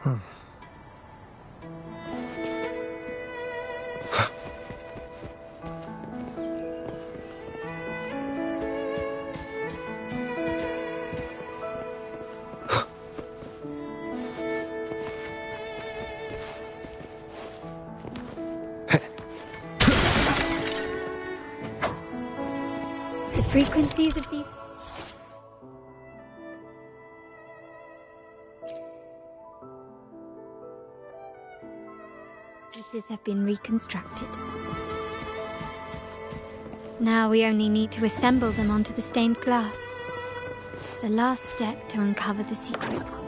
The frequencies of these... pieces have been reconstructed. Now we only need to assemble them onto the stained glass. The last step to uncover the secrets.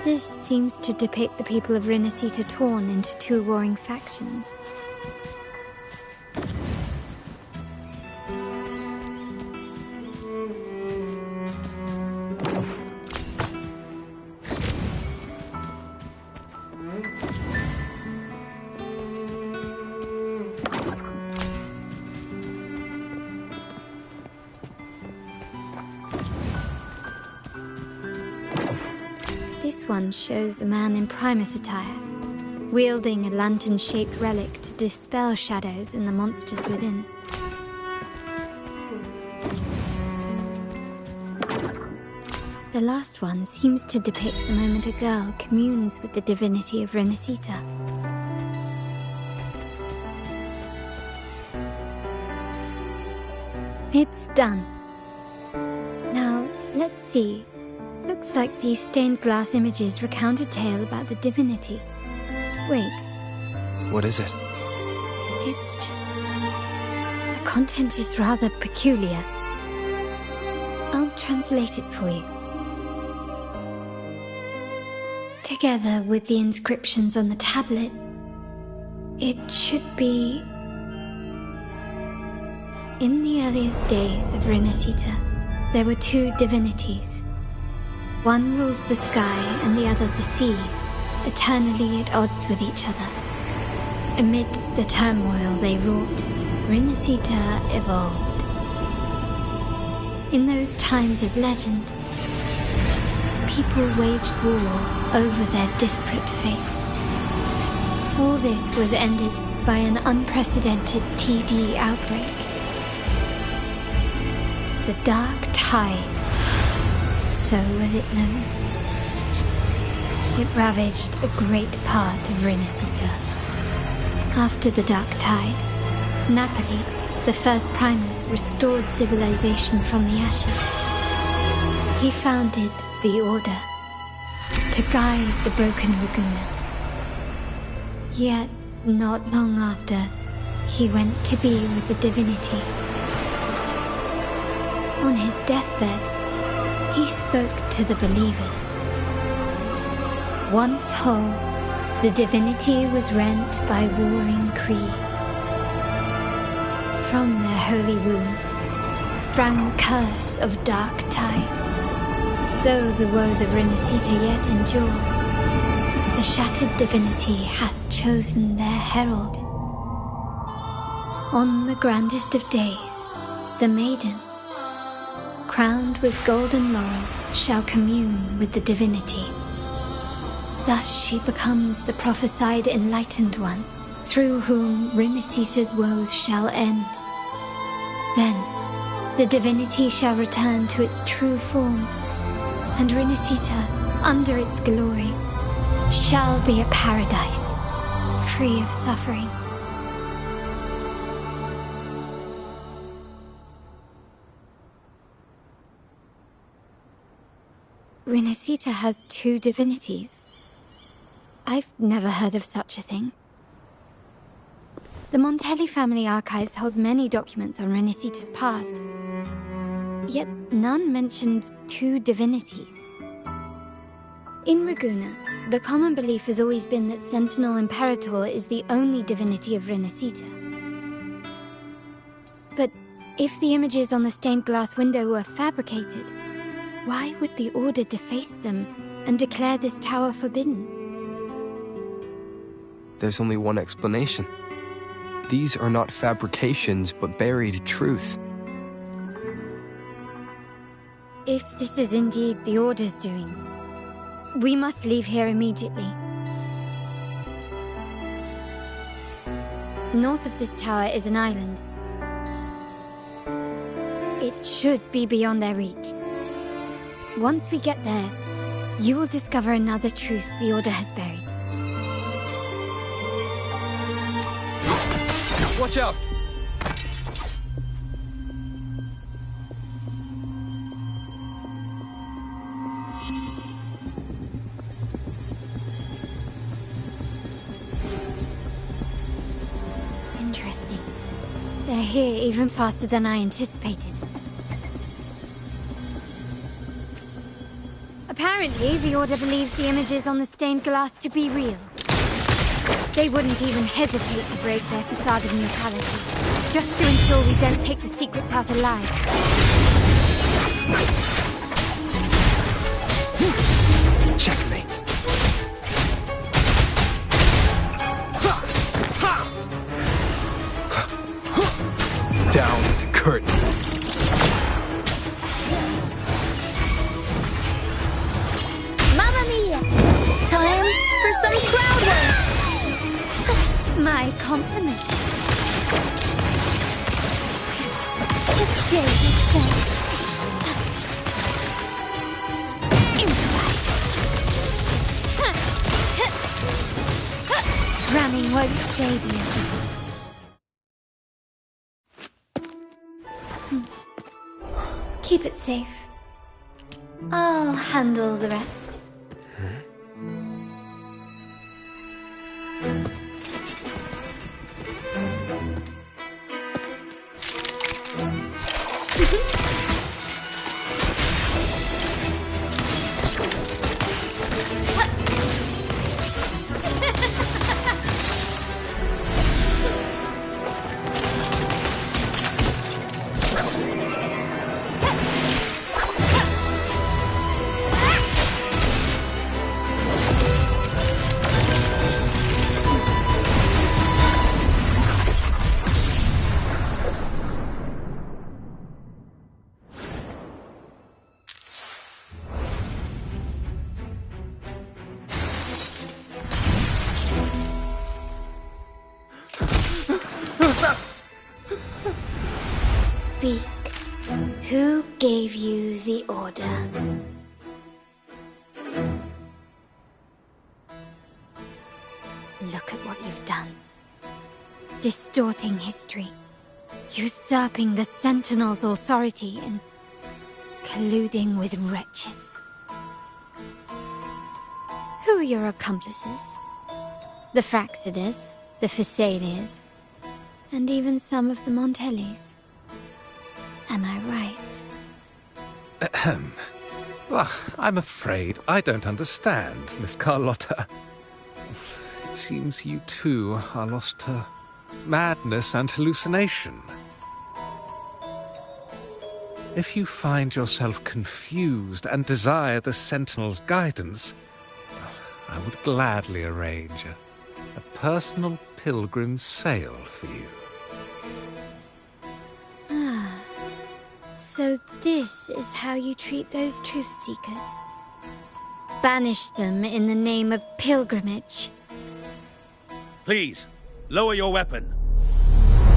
This seems to depict the people of Rinascita torn into two warring factions. This one shows a man in Primus attire, wielding a lantern-shaped relic to dispel shadows and the monsters within. The last one seems to depict the moment a girl communes with the divinity of Rinascita. It's done. Now, let's see. Looks like these stained glass images recount a tale about the divinity. Wait. What is it? It's just... the content is rather peculiar. I'll translate it for you. Together with the inscriptions on the tablet, it should be... In the earliest days of Rinascita, there were two divinities. One rules the sky and the other the seas, eternally at odds with each other. Amidst the turmoil they wrought, Rinascita evolved. In those times of legend, people waged war over their disparate fates. All this was ended by an unprecedented TD outbreak. The Dark Tide. So was it known. It ravaged a great part of Rinascita. After the Dark Tide, Napoli, the first Primus, restored civilization from the ashes. He founded the Order to guide the broken Laguna. Yet, not long after, he went to be with the divinity. On his deathbed, he spoke to the believers. Once whole, the divinity was rent by warring creeds. From their holy wounds sprang the curse of Dark Tide. Though the woes of Rinascita yet endure, the shattered divinity hath chosen their herald. On the grandest of days, the maiden, crowned with golden laurel, shall commune with the divinity. Thus she becomes the prophesied enlightened one, through whom Rinascita's woes shall end. Then, the divinity shall return to its true form, and Rinascita, under its glory, shall be a paradise, free of suffering. Rinascita has two divinities. I've never heard of such a thing. The Montelli family archives hold many documents on Rinascita's past, yet none mentioned two divinities. In Ragusa, the common belief has always been that Sentinel Imperator is the only divinity of Rinascita. But if the images on the stained glass window were fabricated, why would the Order deface them and declare this tower forbidden? There's only one explanation. These are not fabrications, but buried truth. If this is indeed the Order's doing, We must leave here immediately. North of this tower is an island. It should be beyond their reach. Once we get there, you will discover another truth the Order has buried. Watch out! Interesting. They're here even faster than I anticipated. Apparently, the Order believes the images on the stained glass to be real. They wouldn't even hesitate to break their facade of neutrality, just to ensure we don't take the secrets out alive. Checkmate. Down with the curtain. Mamma mia! Time for some crowd work! My compliments. The stage is set. Improvise. Running won't save you. Keep it safe. I'll handle the rest. Speak. Who gave you the order? Look at what you've done. Distorting history. Usurping the Sentinel's authority and colluding with wretches. Who are your accomplices? The Fraxidus, the Phisadias, and even some of the Montellis. Am I right? Ahem. Well, I'm afraid I don't understand, Miss Carlotta. It seems you too are lost to madness and hallucination. If you find yourself confused and desire the Sentinel's guidance, I would gladly arrange a personal pilgrim's sail for you. So this is how you treat those truth-seekers? Banish them in the name of pilgrimage? Please, lower your weapon.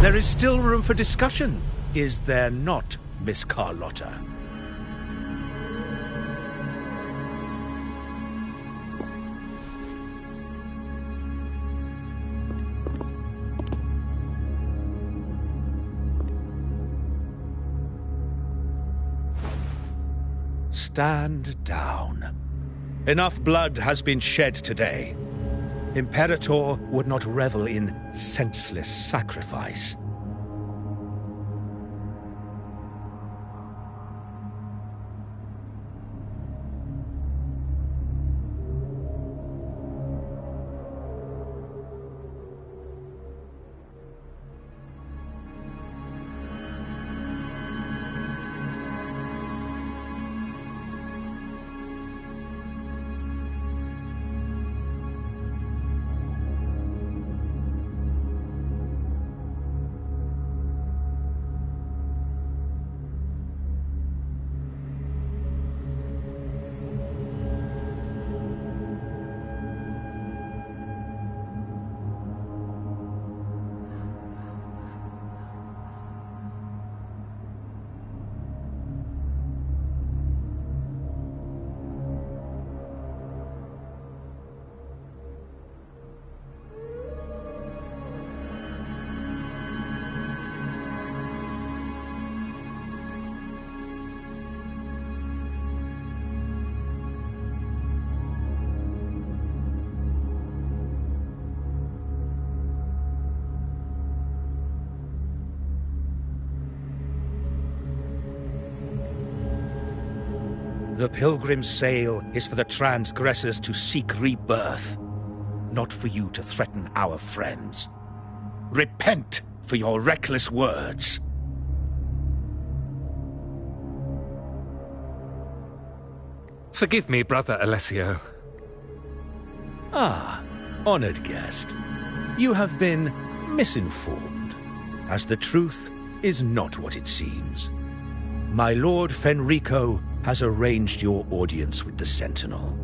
There is still room for discussion, is there not, Miss Carlotta? Stand down. Enough blood has been shed today. Imperator would not revel in senseless sacrifice. The pilgrim's sail is for the transgressors to seek rebirth, not for you to threaten our friends. Repent for your reckless words. Forgive me, Brother Alessio. Ah, honored guest. You have been misinformed, as the truth is not what it seems. My Lord Fenrico has arranged your audience with the Sentinel.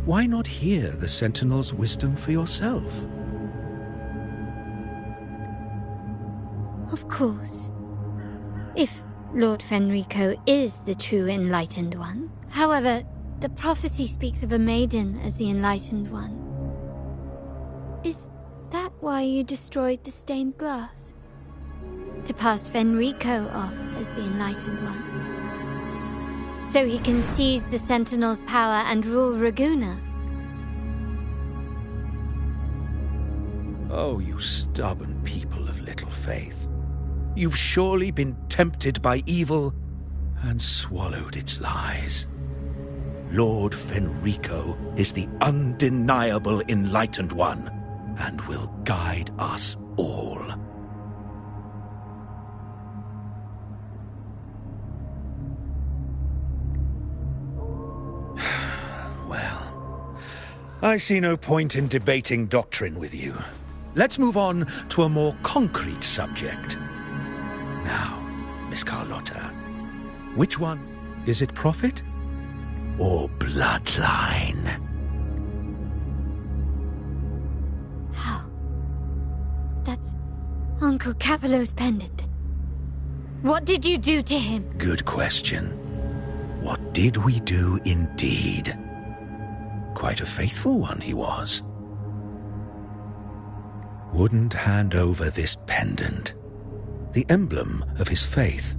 Why not hear the Sentinel's wisdom for yourself? Of course. If Lord Fenrico is the true Enlightened One. However, the prophecy speaks of a maiden as the Enlightened One. Is that why you destroyed the stained glass? To pass Fenrico off as the Enlightened One? So he can seize the Sentinel's power and rule Raguna? Oh, you stubborn people of little faith. You've surely been tempted by evil and swallowed its lies. Lord Fenrico is the undeniable Enlightened One and will guide us all. Well, I see no point in debating doctrine with you. Let's move on to a more concrete subject. Now, Miss Carlotta, which one? Is it profit or bloodline? How? That's Uncle Capello's pendant. What did you do to him? Good question. What did we do indeed? Quite a faithful one he was. Wouldn't hand over this pendant, the emblem of his faith.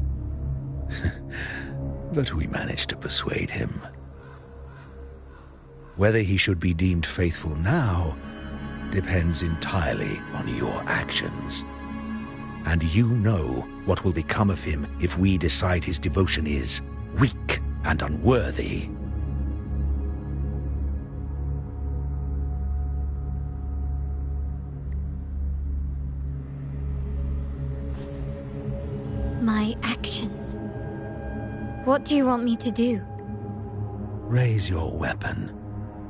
But we managed to persuade him. Whether he should be deemed faithful now depends entirely on your actions. And you know what will become of him if we decide his devotion is weak and unworthy. My actions. What do you want me to do? Raise your weapon,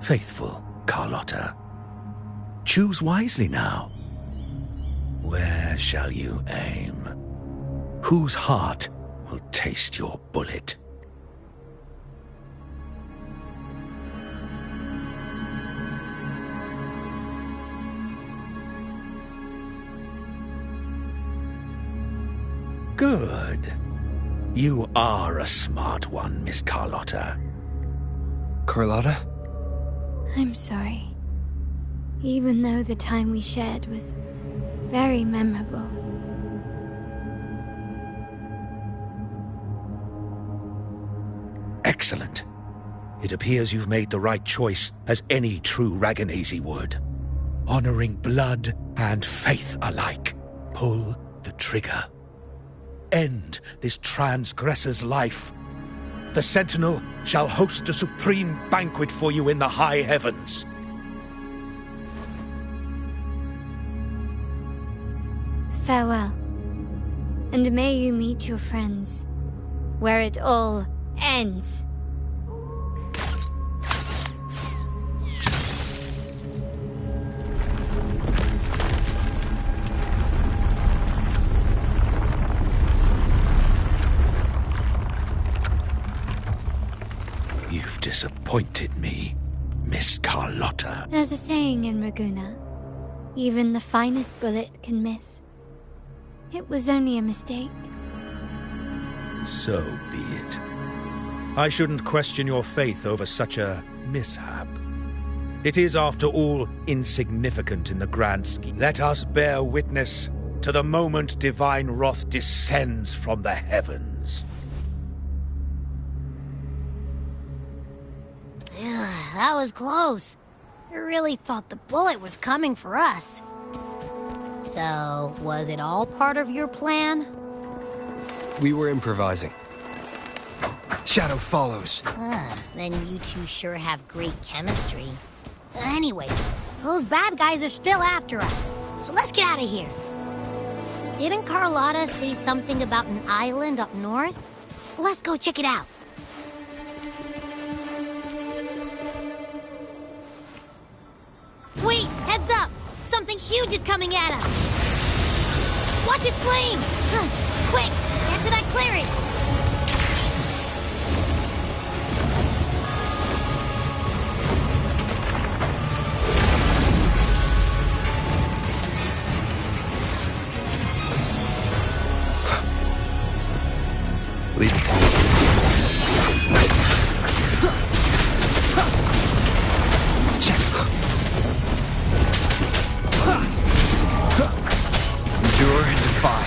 faithful Carlotta. Choose wisely now. Where shall you aim? Whose heart will taste your bullet? Good. You are a smart one, Miss Carlotta. Carlotta? I'm sorry. Even though the time we shared was very memorable. Excellent. It appears you've made the right choice, as any true Raganazi would. Honoring blood and faith alike. Pull the trigger. End this transgressor's life. The Sentinel shall host a supreme banquet for you in the high heavens. Farewell. And may you meet your friends, where it all ends. You've disappointed me, Miss Carlotta. There's a saying in Raguna, even the finest bullet can miss. It was only a mistake. So be it. I shouldn't question your faith over such a mishap. It is, after all, insignificant in the grand scheme. Let us bear witness to the moment divine wrath descends from the heavens. That was close. I really thought the bullet was coming for us. So, was it all part of your plan? We were improvising. Shadow follows. Then you two sure have great chemistry. Anyway, those bad guys are still after us, so let's get out of here. Didn't Carlotta say something about an island up north? Let's go check it out. Wait, heads up! Something huge is coming at us! Watch its flames! Quick, get to that clearing! Leave it to me. Check. Endure and defy.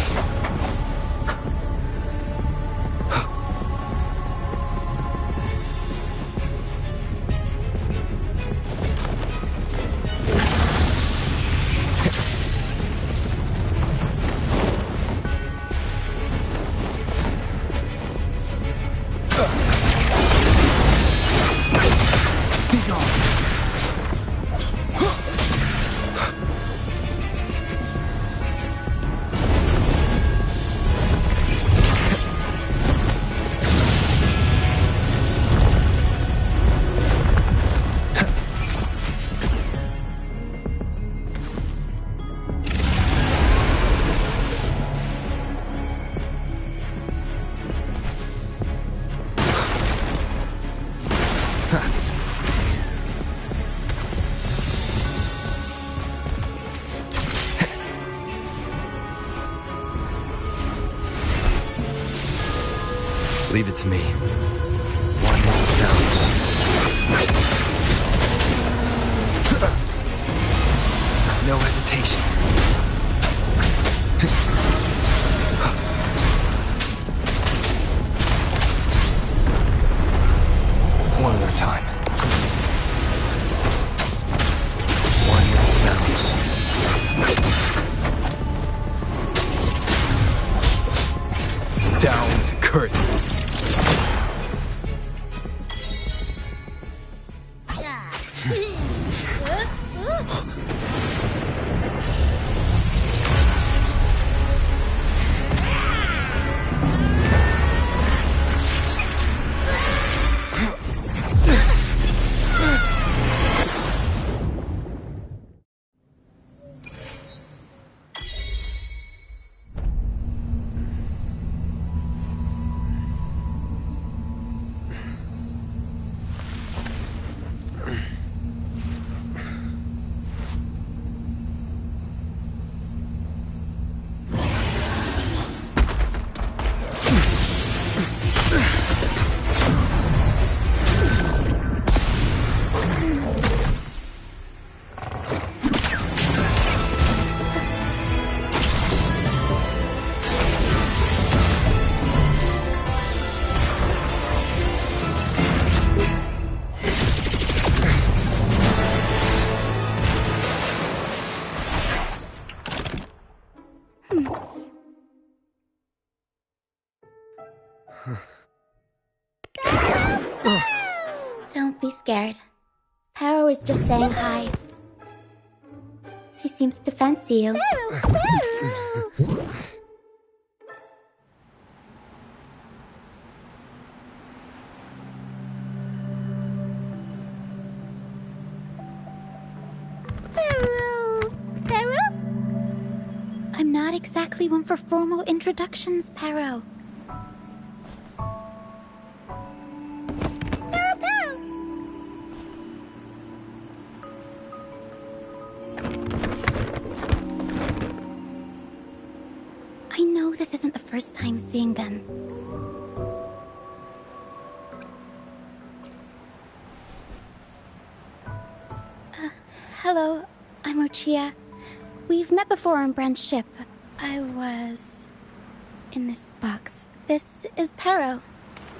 Leave it to me. One sounds. No hesitation. One more time. One sounds. Down with the curtain. Don't be scared. Paro is just saying hi. She seems to fancy you. Paro? I'm not exactly one for formal introductions, Paro. I know this isn't the first time seeing them. Hello, I'm Ochia. We've met before on Brand's ship. I was in this box. This is Paro,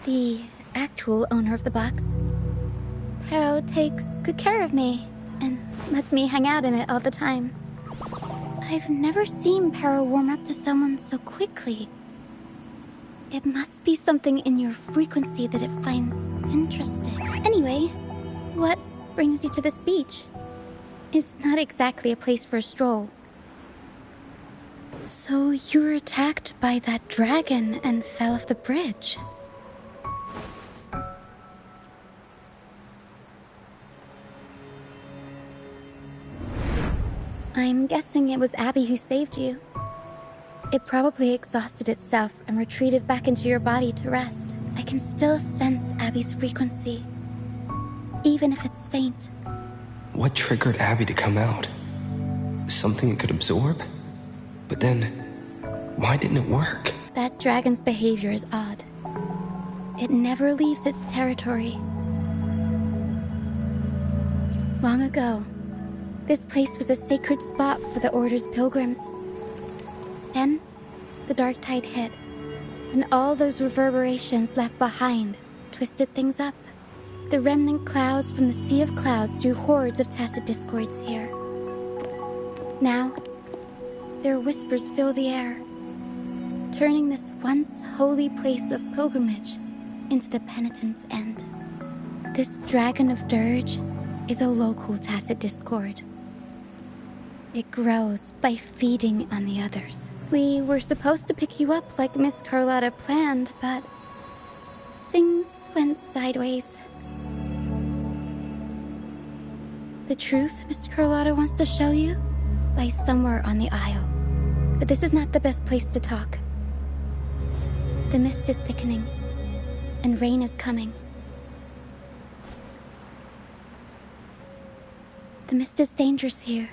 the actual owner of the box. Paro takes good care of me and lets me hang out in it all the time. I've never seen Para warm up to someone so quickly. It must be something in your frequency that it finds interesting. Anyway, what brings you to this beach? It's not exactly a place for a stroll. So you were attacked by that dragon and fell off the bridge. I'm guessing it was Abby who saved you. It probably exhausted itself and retreated back into your body to rest. I can still sense Abby's frequency, even if it's faint. What triggered Abby to come out? Something it could absorb? But then, why didn't it work? That dragon's behavior is odd. It never leaves its territory. Long ago, this place was a sacred spot for the Order's pilgrims. Then, the dark tide hit, and all those reverberations left behind twisted things up. The remnant clouds from the Sea of Clouds drew hordes of tacit discords here. Now, their whispers fill the air, turning this once holy place of pilgrimage into the penitent's end. This Dragon of Dirge is a local tacit discord. It grows by feeding on the others. We were supposed to pick you up like Miss Carlotta planned, but things went sideways. The truth Mr. Carlotta wants to show you lies somewhere on the Isle. But this is not the best place to talk. The mist is thickening, and rain is coming. The mist is dangerous here.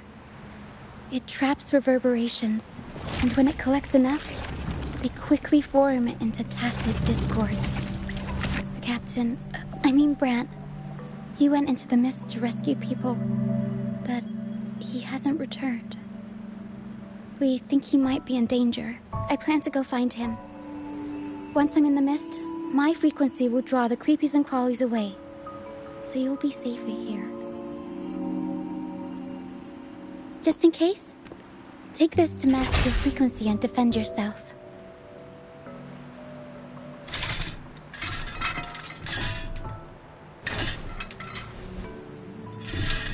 It traps reverberations, and when it collects enough, they quickly form into tacit discords. The captain, Brant, he went into the mist to rescue people, but he hasn't returned. We think he might be in danger. I plan to go find him. Once I'm in the mist, my frequency will draw the creepies and crawlies away, so you'll be safe here. Just in case, take this to mask your frequency and defend yourself.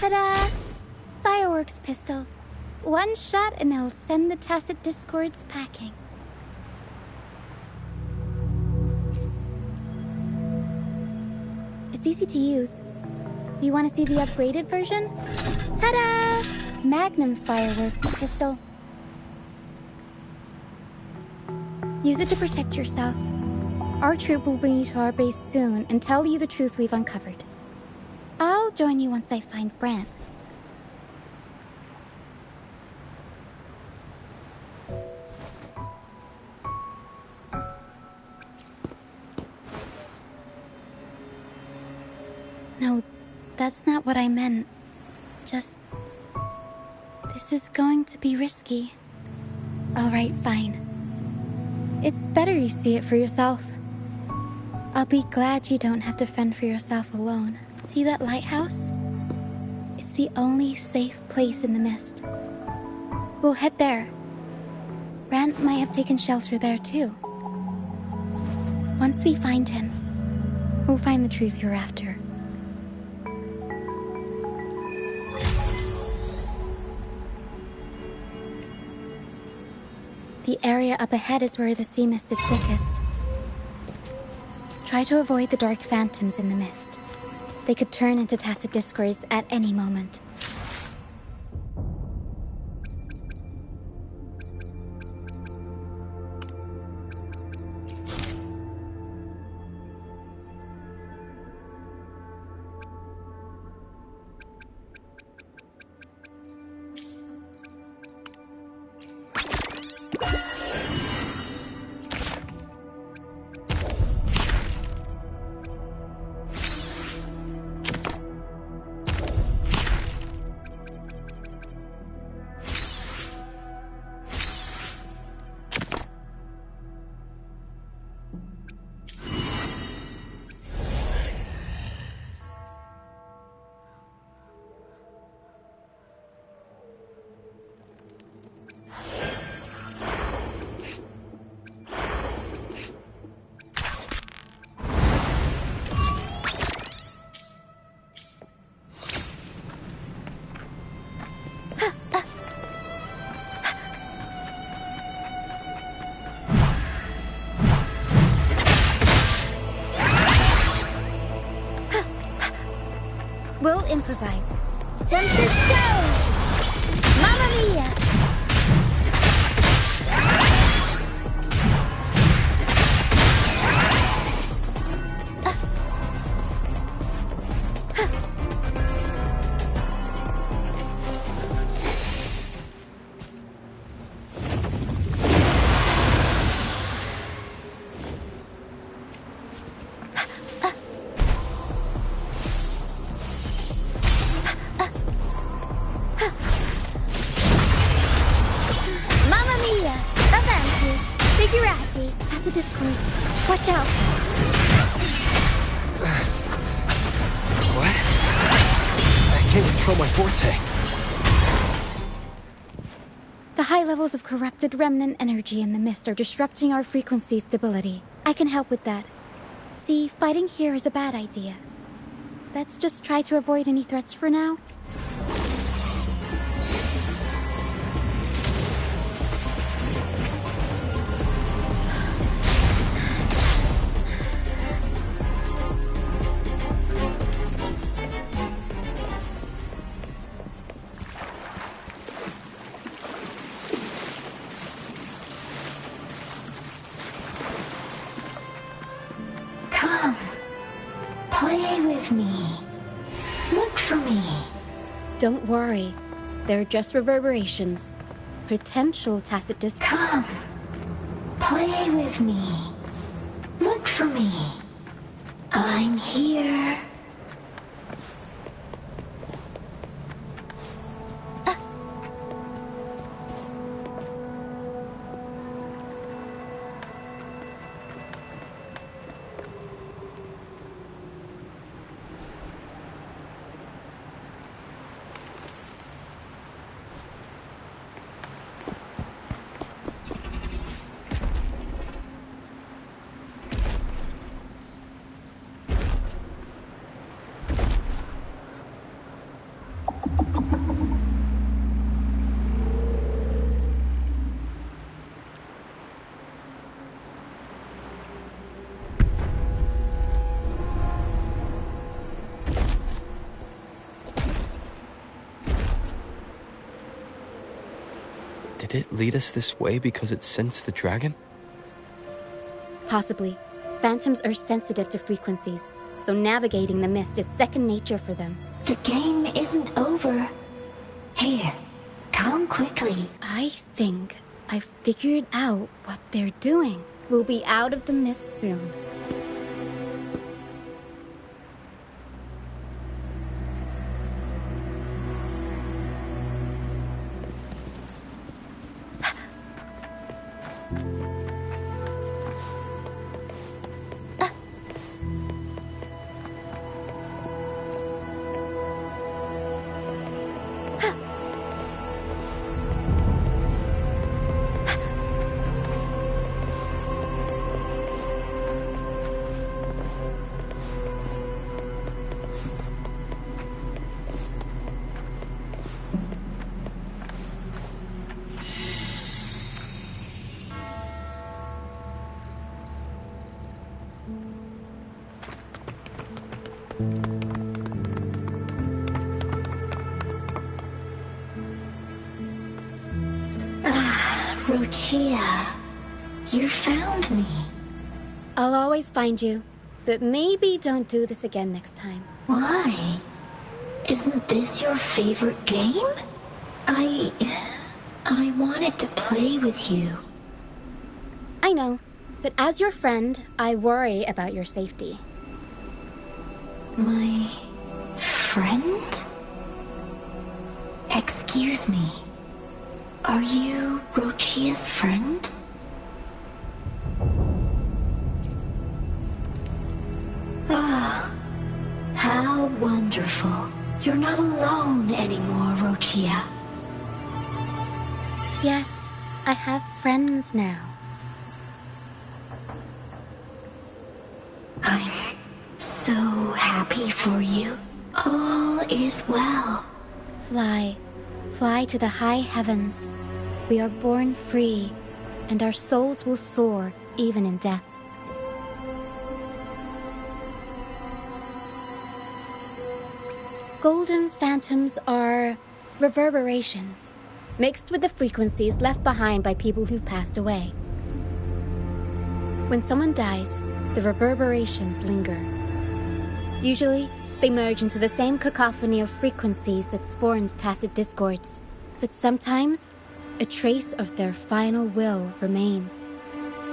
Ta-da! Fireworks pistol. One shot and it'll send the tacit discords packing. It's easy to use. You want to see the upgraded version? Ta-da! Magnum fireworks pistol. Use it to protect yourself. Our troop will bring you to our base soon and tell you the truth we've uncovered. I'll join you once I find Brant. No, that's not what I meant. Just... this is going to be risky. Alright, fine. It's better you see it for yourself. I'll be glad you don't have to fend for yourself alone. See that lighthouse? It's the only safe place in the mist. We'll head there. Brant might have taken shelter there too. Once we find him, we'll find the truth you're after. The area up ahead is where the sea mist is thickest. Try to avoid the dark phantoms in the mist. They could turn into tacit discords at any moment. improvise. Tempest go! Mamma mia! Watch out! What? I can't control my forte. The high levels of corrupted remnant energy in the mist are disrupting our frequency stability. I can help with that. See, fighting here is a bad idea. Let's just try to avoid any threats for now. Come, play with me. Look for me. Don't worry. They're just reverberations. Potential tacit dis- Come, play with me. Look for me. I'm here. Did it lead us this way because it sensed the dragon? Possibly. Phantoms are sensitive to frequencies, so navigating the mist is second nature for them. The game isn't over. Here, come quickly. I think I figured out what they're doing. We'll be out of the mist soon. Rochia, you found me. I'll always find you, but maybe don't do this again next time. Why? Isn't this your favorite game? I wanted to play with you. I know, but as your friend, I worry about your safety. My friend? Excuse me. Are you Rochia's friend? Ah, how wonderful. You're not alone anymore, Rochia. Yes, I have friends now. I'm so happy for you. All is well. Fly. Fly to the high heavens. We are born free, and our souls will soar even in death. Golden phantoms are reverberations, mixed with the frequencies left behind by people who've passed away. When someone dies, the reverberations linger. Usually, they merge into the same cacophony of frequencies that spawns tacit discords. But sometimes, a trace of their final will remains,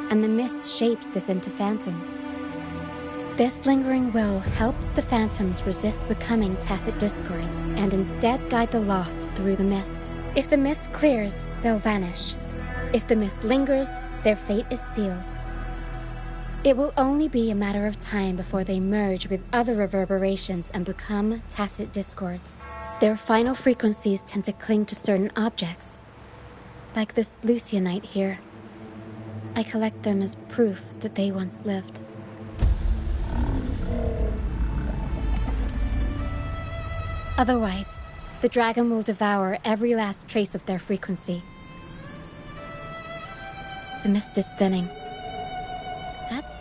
and the mist shapes this into phantoms. This lingering will helps the phantoms resist becoming tacit discords and instead guide the lost through the mist. If the mist clears, they'll vanish. If the mist lingers, their fate is sealed. It will only be a matter of time before they merge with other reverberations and become tacit discords. Their final frequencies tend to cling to certain objects, like this Lucianite here. I collect them as proof that they once lived. Otherwise, the dragon will devour every last trace of their frequency. The mist is thinning. That's...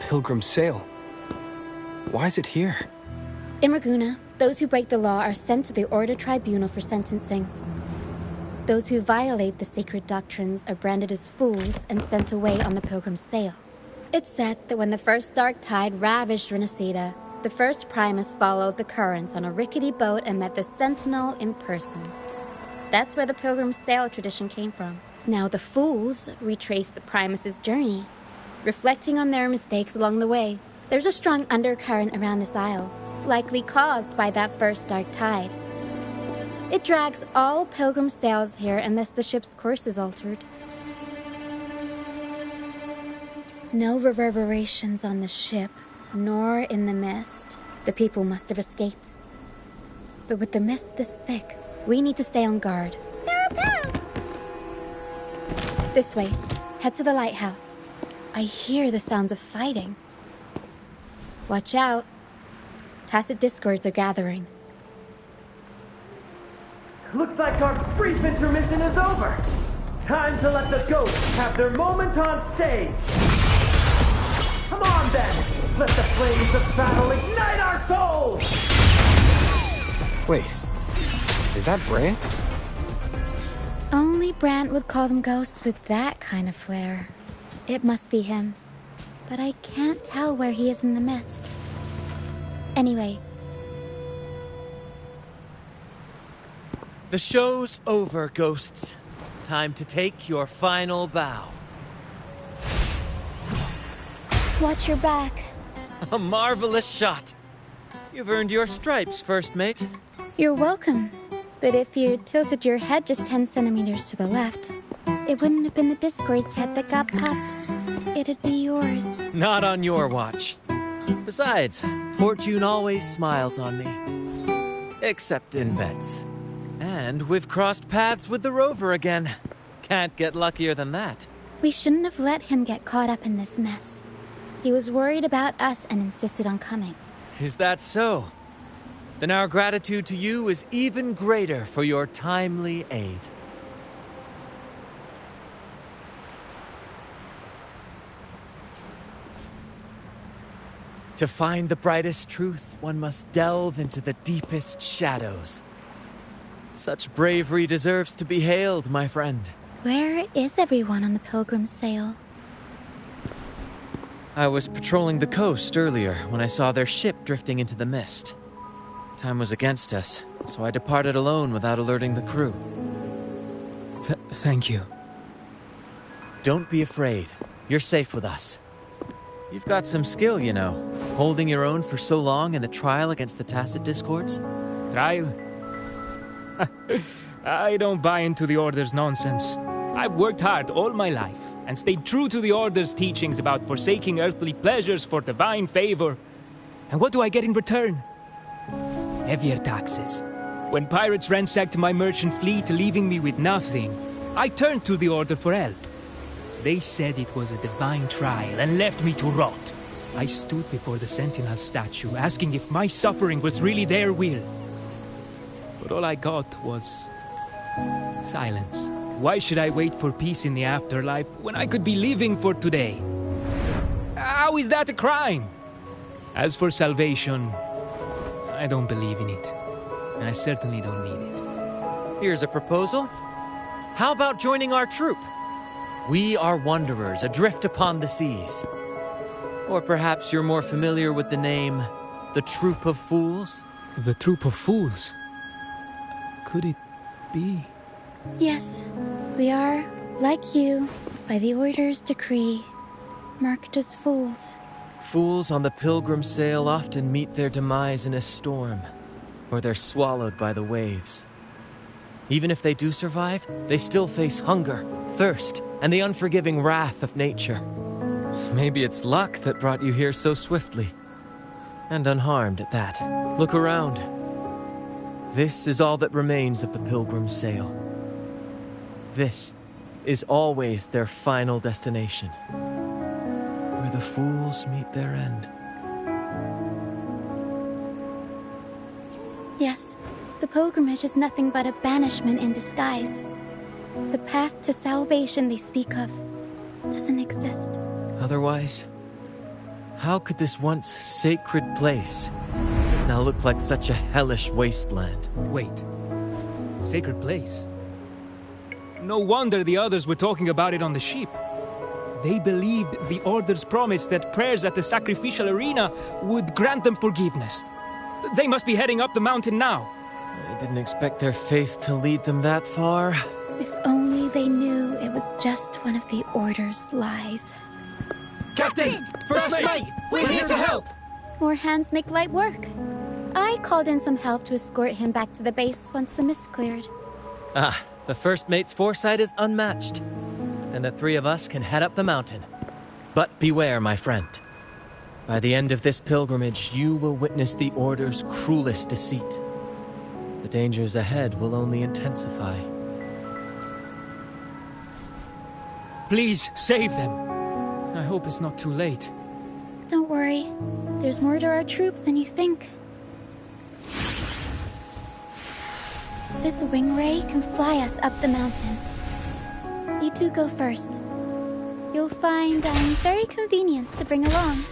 Pilgrim's sail. Why is it here? In Raguna, those who break the law are sent to the Order Tribunal for sentencing. Those who violate the sacred doctrines are branded as fools and sent away on the Pilgrim's sail. It's said that when the first dark tide ravaged Renacida, the first Primus followed the currents on a rickety boat and met the Sentinel in person. That's where the Pilgrim's sail tradition came from. Now the fools retrace the Primus's journey, reflecting on their mistakes along the way. There's a strong undercurrent around this isle, likely caused by that first dark tide. It drags all pilgrim sails here unless the ship's course is altered. No reverberations on the ship, nor in the mist. The people must have escaped. But with the mist this thick, we need to stay on guard. This way. Head to the lighthouse. I hear the sounds of fighting. Watch out. Tacit discords are gathering. Looks like our brief intermission is over. Time to let the ghosts have their moment on stage. Come on then. Let the flames of battle ignite our souls. Wait. Is that Brant? Only Brant would call them ghosts with that kind of flair. It must be him, but I can't tell where he is in the mist. Anyway. The show's over, ghosts. Time to take your final bow. Watch your back. A marvelous shot. You've earned your stripes, first mate. You're welcome. But if you tilted your head just 10 centimeters to the left, it wouldn't have been the Discord's head that got popped. It'd be yours. Not on your watch. Besides, fortune always smiles on me. Except in bets. And we've crossed paths with the rover again. Can't get luckier than that. We shouldn't have let him get caught up in this mess. He was worried about us and insisted on coming. Is that so? Then our gratitude to you is even greater for your timely aid. To find the brightest truth, one must delve into the deepest shadows. Such bravery deserves to be hailed, my friend. Where is everyone on the Pilgrim's sail? I was patrolling the coast earlier when I saw their ship drifting into the mist. Time was against us, so I departed alone without alerting the crew. Thank you. Don't be afraid. You're safe with us. You've got some skill, you know, holding your own for so long in the trial against the Tacit Discords. Trial? I don't buy into the Order's nonsense. I've worked hard all my life and stayed true to the Order's teachings about forsaking earthly pleasures for divine favor. And what do I get in return? Heavier taxes. When pirates ransacked my merchant fleet, leaving me with nothing, I turned to the Order for help. They said it was a divine trial and left me to rot. I stood before the Sentinel statue, asking if my suffering was really their will. But all I got was silence. Why should I wait for peace in the afterlife when I could be living for today? How is that a crime? As for salvation, I don't believe in it. And I certainly don't need it. Here's a proposal. How about joining our troop? We are wanderers adrift upon the seas. Or perhaps you're more familiar with the name, the Troop of Fools? The Troop of Fools? Could it be? Yes, we are, like you, by the Order's decree, marked as fools. Fools on the pilgrim sail often meet their demise in a storm, or they're swallowed by the waves. Even if they do survive, they still face hunger, thirst, and the unforgiving wrath of nature. Maybe it's luck that brought you here so swiftly, and unharmed at that. Look around. This is all that remains of the pilgrim's sail. This is always their final destination, where the fools meet their end. Yes, the pilgrimage is nothing but a banishment in disguise. The path to salvation they speak of doesn't exist. Otherwise, how could this once sacred place now look like such a hellish wasteland? Wait. Sacred place? No wonder the others were talking about it on the ship. They believed the Order's promise that prayers at the sacrificial arena would grant them forgiveness. They must be heading up the mountain now. I didn't expect their faith to lead them that far. If only they knew it was just one of the Order's lies. Captain! First Mate! We're here to help! More hands make light work. I called in some help to escort him back to the base once the mist cleared. Ah, the First Mate's foresight is unmatched. And the three of us can head up the mountain. But beware, my friend. By the end of this pilgrimage, you will witness the Order's cruelest deceit. The dangers ahead will only intensify. Please, save them. I hope it's not too late. Don't worry. There's more to our troop than you think. This wing ray can fly us up the mountain. You two go first. You'll find I'm very convenient to bring along.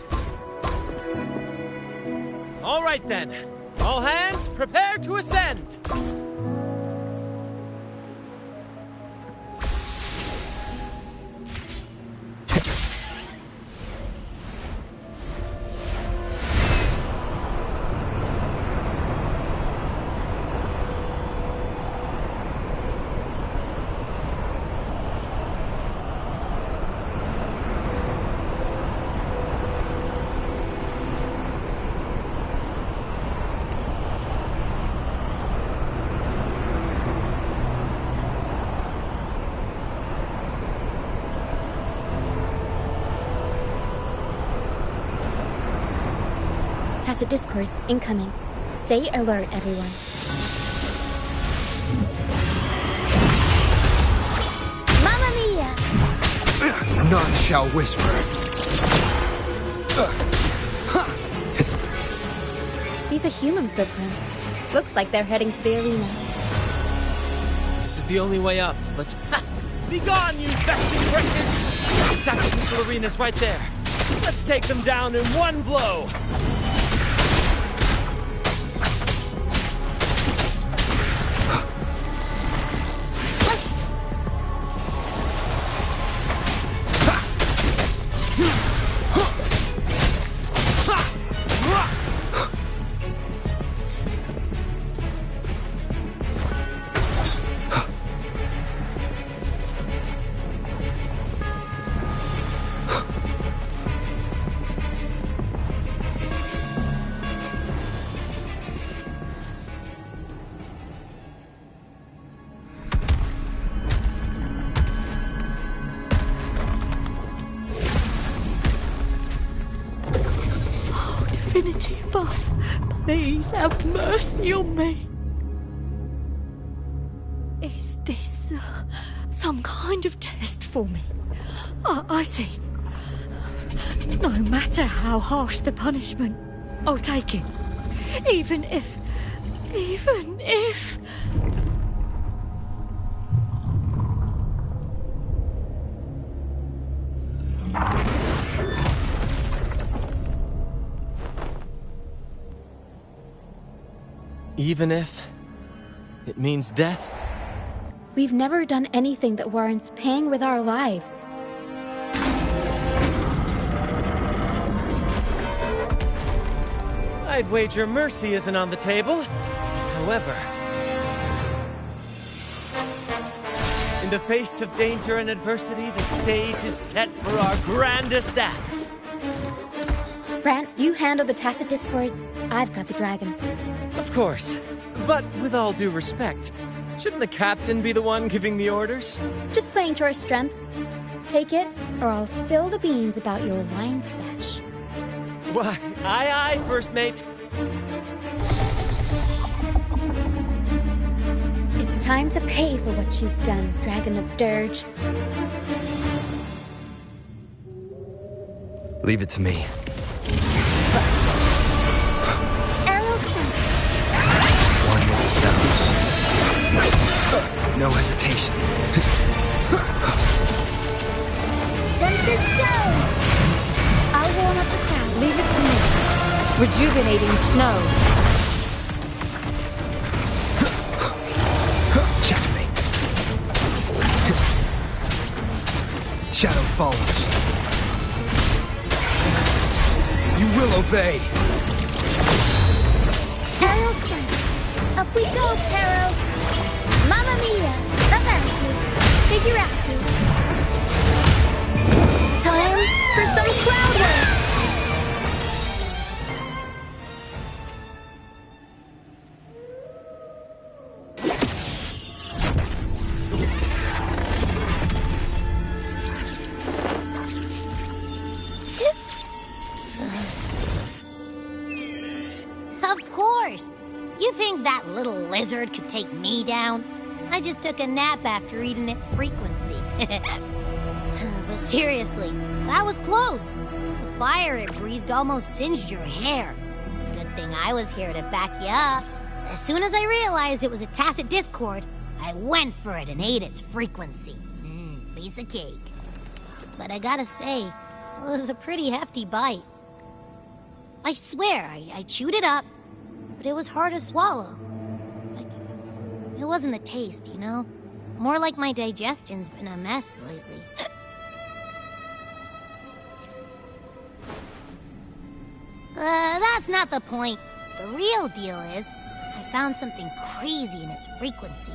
All right then. All hands, prepare to ascend! Tacit discourse incoming. Stay alert, everyone. Mamma mia! None shall whisper. These are human footprints. Looks like they're heading to the arena. This is the only way up. Let's... Be gone, you vexing wretches! Sacrificial arena's right there. Let's take them down in one blow! Divinity above, please have mercy on me. Is this some kind of test for me? I see. No matter how harsh the punishment, I'll take it. Even if... Even if it means death? We've never done anything that warrants paying with our lives. I'd wager mercy isn't on the table. However, in the face of danger and adversity, the stage is set for our grandest act. Brant, you handle the tacit discords. I've got the dragon. Of course. But with all due respect, shouldn't the captain be the one giving the orders? Just playing to our strengths. Take it, or I'll spill the beans about your wine stash. Why, aye, first mate. It's time to pay for what you've done, Dragon of Dirge. Leave it to me. One with the sounds. No hesitation. Tempest show! I'll warm up the crowd. Leave it to me. Rejuvenating snow. Checkmate. Shadow follows. You will obey. Aerial stunt. Up we go, Pero. Mamma mia. Avanti. Figure out to. Time for some crowd work. Of course! You think that little lizard could take me down? I just took a nap after eating its frequency. But seriously, that was close. The fire it breathed almost singed your hair. Good thing I was here to back you up. As soon as I realized it was a tacit discord, I went for it and ate its frequency. Piece of cake. But I gotta say, it was a pretty hefty bite. I swear, I chewed it up, but it was hard to swallow. It wasn't the taste, you know? More like my digestion's been a mess lately. That's not the point. The real deal is, I found something crazy in its frequency.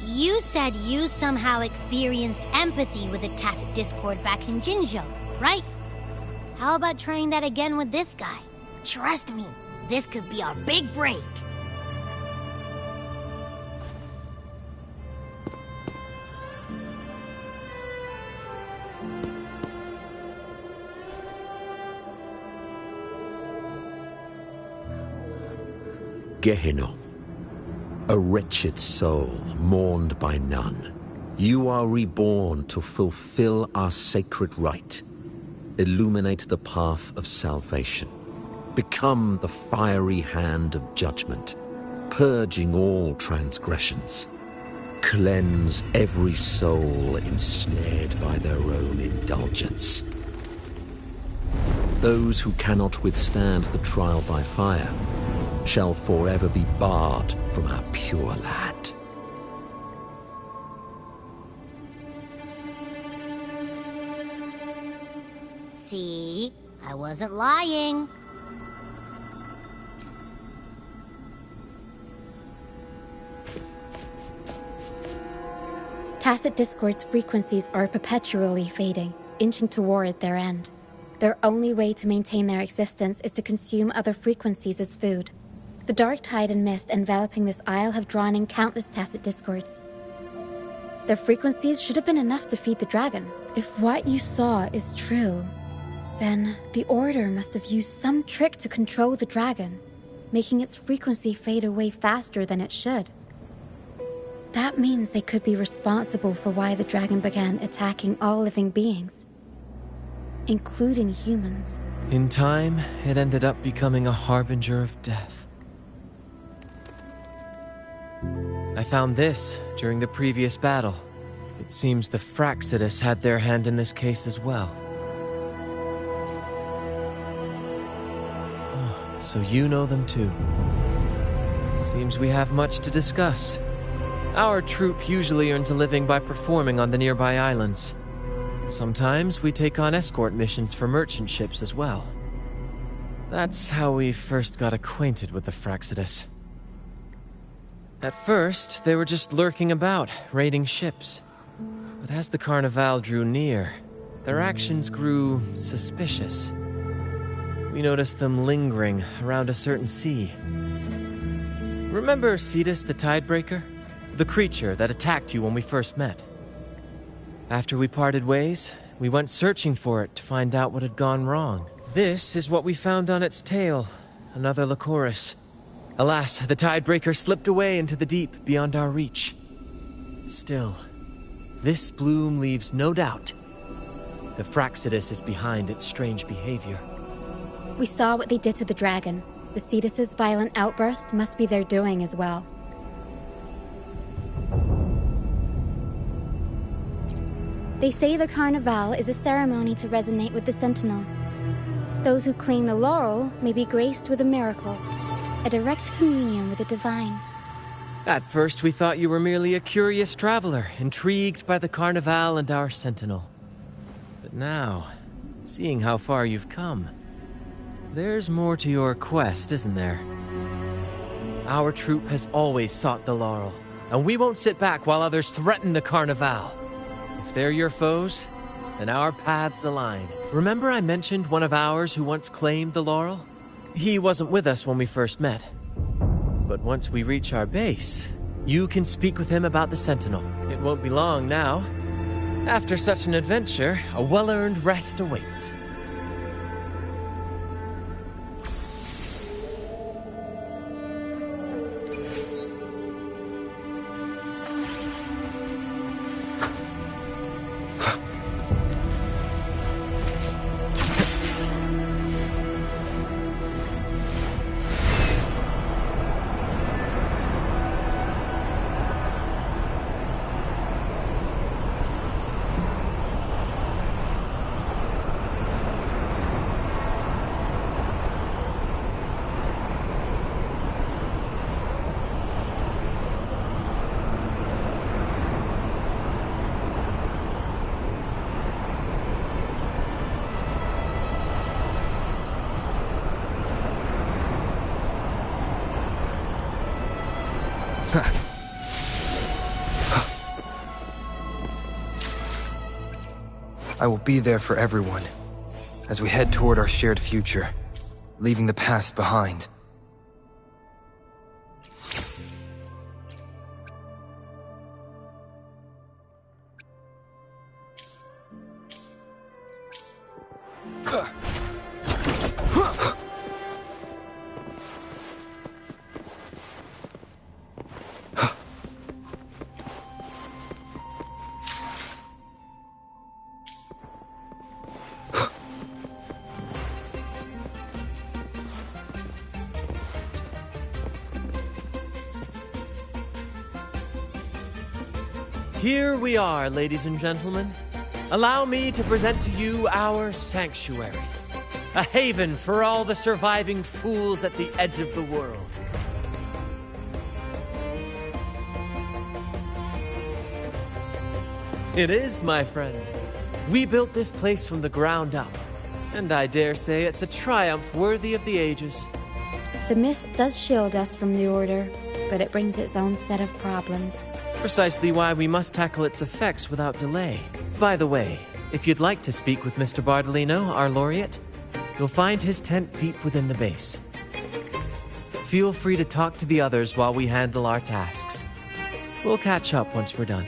You said you somehow experienced empathy with the tacit discord back in Jinzhou, right? How about trying that again with this guy? Trust me, this could be our big break. Gehenna, a wretched soul mourned by none. You are reborn to fulfill our sacred rite. Illuminate the path of salvation. Become the fiery hand of judgment, purging all transgressions. Cleanse every soul ensnared by their own indulgence. Those who cannot withstand the trial by fire shall forever be barred from our pure land. See? I wasn't lying. Tacit discord's frequencies are perpetually fading, inching toward their end. Their only way to maintain their existence is to consume other frequencies as food. The dark tide and mist enveloping this isle have drawn in countless tacit discords. Their frequencies should have been enough to feed the dragon. If what you saw is true, then the Order must have used some trick to control the dragon, making its frequency fade away faster than it should. That means they could be responsible for why the dragon began attacking all living beings. including humans. In time, it ended up becoming a harbinger of death. I found this during the previous battle. It seems the Fraxidus had their hand in this case as well. Oh, so you know them too. Seems we have much to discuss. Our troop usually earns a living by performing on the nearby islands. Sometimes we take on escort missions for merchant ships as well. That's how we first got acquainted with the Fraxidus. At first, they were just lurking about, raiding ships. But as the Carnival drew near, their actions grew suspicious. We noticed them lingering around a certain sea. Remember Cetus the Tidebreaker? The creature that attacked you when we first met. After we parted ways, we went searching for it to find out what had gone wrong. This is what we found on its tail, another Lycoris. Alas, the Tidebreaker slipped away into the deep beyond our reach. Still, this bloom leaves no doubt. The Fraxidus is behind its strange behavior. We saw what they did to the dragon. The Cetus's violent outburst must be their doing as well. They say the Carnival is a ceremony to resonate with the Sentinel. Those who claim the laurel may be graced with a miracle, a direct communion with the divine. At first we thought you were merely a curious traveler, intrigued by the Carnival and our Sentinel. But now, seeing how far you've come, there's more to your quest, isn't there? Our troop has always sought the laurel, and we won't sit back while others threaten the Carnival. If they're your foes, then our paths align. Remember I mentioned one of ours who once claimed the laurel? He wasn't with us when we first met. But once we reach our base, you can speak with him about the Sentinel. It won't be long now. After such an adventure, a well-earned rest awaits. I will be there for everyone, as we head toward our shared future, leaving the past behind. Here we are, ladies and gentlemen. Allow me to present to you our sanctuary. A haven for all the surviving fools at the edge of the world. It is, my friend. We built this place from the ground up, and I dare say it's a triumph worthy of the ages. The mist does shield us from the Order, but it brings its own set of problems. Precisely why we must tackle its effects without delay. By the way, if you'd like to speak with Mr. Bardolino, our laureate, you'll find his tent deep within the base. Feel free to talk to the others while we handle our tasks. We'll catch up once we're done.